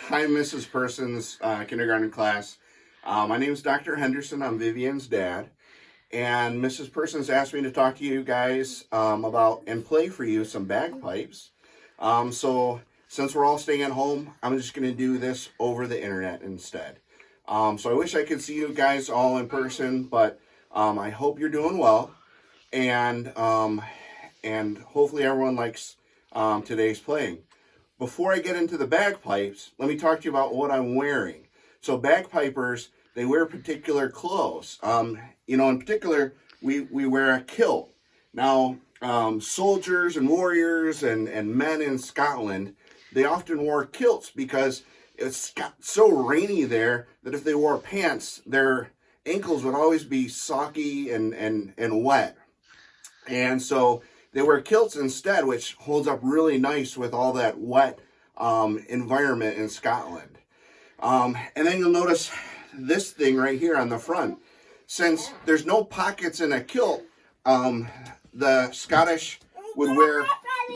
Hi, Mrs. Person's kindergarten class. My name is Dr. Henderson. I'm Vivian's dad. And Mrs. Person's asked me to talk to you guys about and play for you some bagpipes. So, since we're all staying at home, I'm just going to do this over the internet instead. So, I wish I could see you guys all in person, but I hope you're doing well. And hopefully, everyone likes today's playing. Before I get into the bagpipes, let me talk to you about what I'm wearing. So bagpipers, they wear particular clothes. In particular, we wear a kilt. Now, soldiers and warriors and men in Scotland, they often wore kilts because it's got so rainy there that if they wore pants, their ankles would always be socky and wet. And so they wear kilts instead, which holds up really nice with all that wet environment in Scotland. And then you'll notice this thing right here on the front. Since there's no pockets in a kilt, the Scottish would wear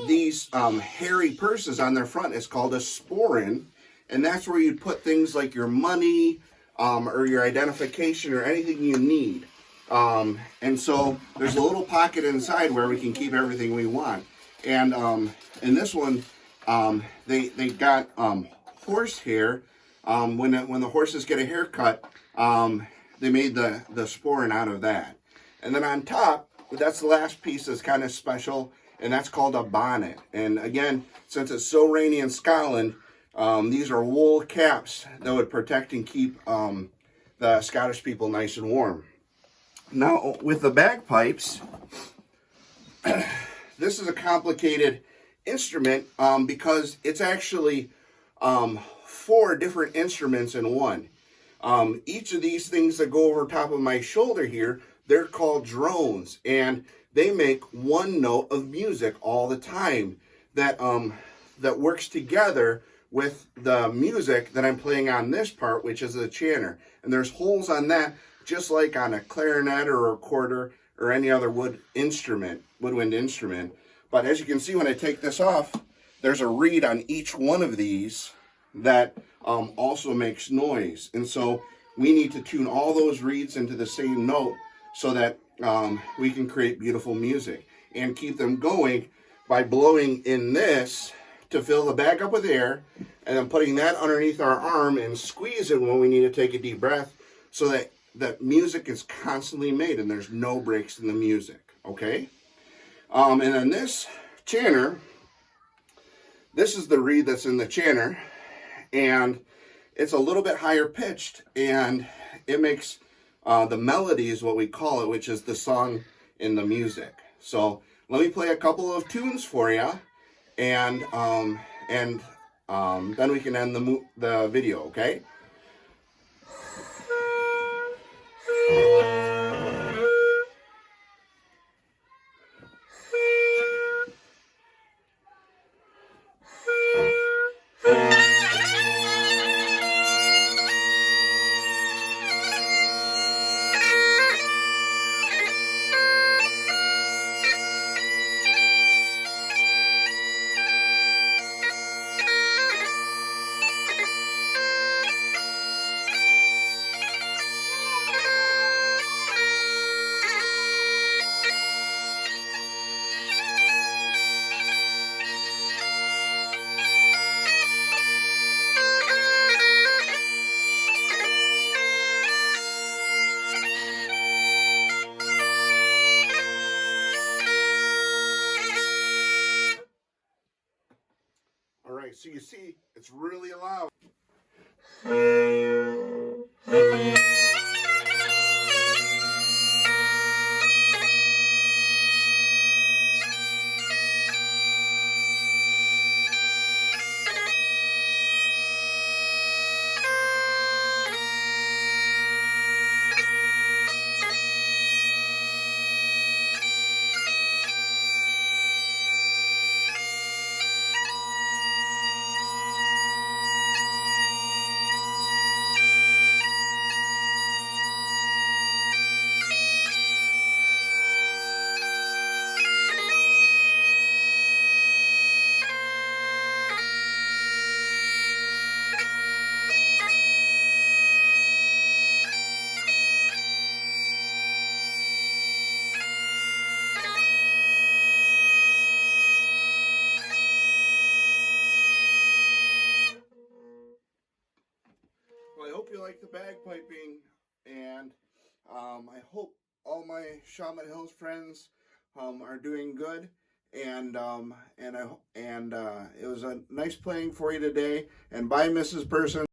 these hairy purses on their front. It's called a sporran, and that's where you'd put things like your money or your identification or anything you need. And so there's a little pocket inside where we can keep everything we want. And in this one, they got horse hair. When the horses get a haircut, they made the sporran out of that. And then on top, that's the last piece that's kind of special, and that's called a bonnet. And again, since it's so rainy in Scotland, these are wool caps that would protect and keep the Scottish people nice and warm. Now, with the bagpipes, this is a complicated instrument because it's actually 4 different instruments in one. Each of these things that go over top of my shoulder here, they're called drones, and they make one note of music all the time that works together with the music that I'm playing on this part, which is the chanter. And there's holes on that, just like on a clarinet or a recorder or any other woodwind instrument. But as you can see, when I take this off, there's a reed on each one of these that also makes noise. And so we need to tune all those reeds into the same note so that we can create beautiful music and keep them going by blowing in this to fill the bag up with air, and then putting that underneath our arm and squeeze it when we need to take a deep breath so that music is constantly made and there's no breaks in the music, okay? And then this chanter, this is the reed that's in the chanter, and it's a little bit higher pitched, and it makes the melody is what we call it, which is the song in the music. So let me play a couple of tunes for you, and then we can end the video, okay? All right, so you see, it's really loud. you like the bagpiping, and I hope all my Shaman Hills friends are doing good. And it was a nice playing for you today. And bye, Mrs. Person.